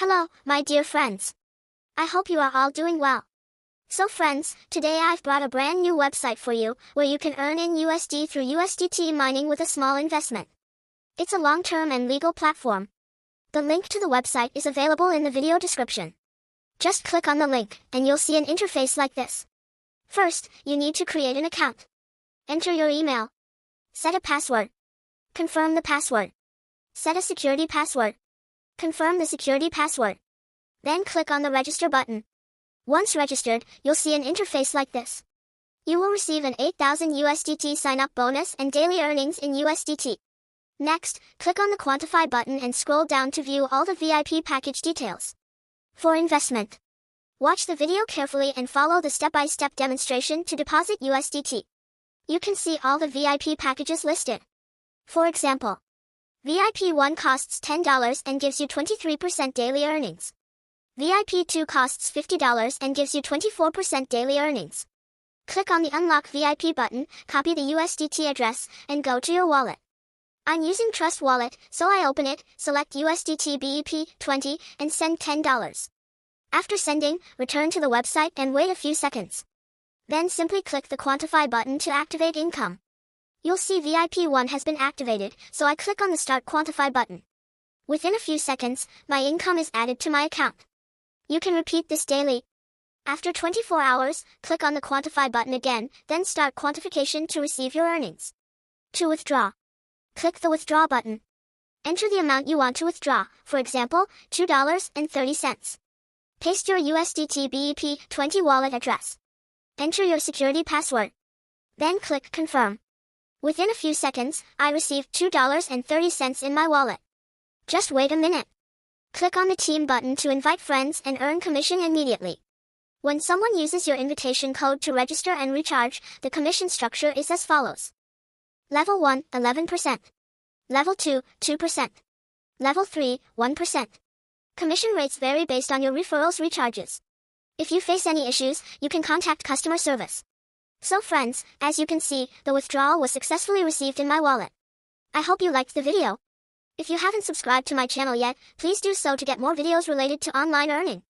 Hello, my dear friends. I hope you are all doing well. So friends, today I've brought a brand new website for you, where you can earn in USD through USDT mining with a small investment. It's a long-term and legal platform. The link to the website is available in the video description. Just click on the link, and you'll see an interface like this. First, you need to create an account. Enter your email. Set a password. Confirm the password. Set a security password. Confirm the security password. Then click on the register button. Once registered, you'll see an interface like this. You will receive an 8,000 USDT sign-up bonus and daily earnings in USDT. Next, click on the quantify button and scroll down to view all the VIP package details. For investment, watch the video carefully and follow the step-by-step demonstration to deposit USDT. You can see all the VIP packages listed. For example, VIP 1 costs $10 and gives you 23% daily earnings. VIP 2 costs $50 and gives you 24% daily earnings. Click on the Unlock VIP button, copy the USDT address, and go to your wallet. I'm using Trust Wallet, so I open it, select USDT BEP 20, and send $10. After sending, return to the website and wait a few seconds. Then simply click the Quantify button to activate income. You'll see VIP 1 has been activated, so I click on the Start Quantify button. Within a few seconds, my income is added to my account. You can repeat this daily. After 24 hours, click on the Quantify button again, then start quantification to receive your earnings. To withdraw, click the Withdraw button. Enter the amount you want to withdraw, for example, $2.30. Paste your USDT BEP 20 wallet address. Enter your security password. Then click Confirm. Within a few seconds, I received $2.30 in my wallet. Just wait a minute. Click on the Team button to invite friends and earn commission immediately. When someone uses your invitation code to register and recharge, the commission structure is as follows. Level 1, 11%. Level 2, 2%. Level 3, 1%. Commission rates vary based on your referrals recharges. If you face any issues, you can contact customer service. So friends, as you can see, the withdrawal was successfully received in my wallet. I hope you liked the video. If you haven't subscribed to my channel yet, please do so to get more videos related to online earning.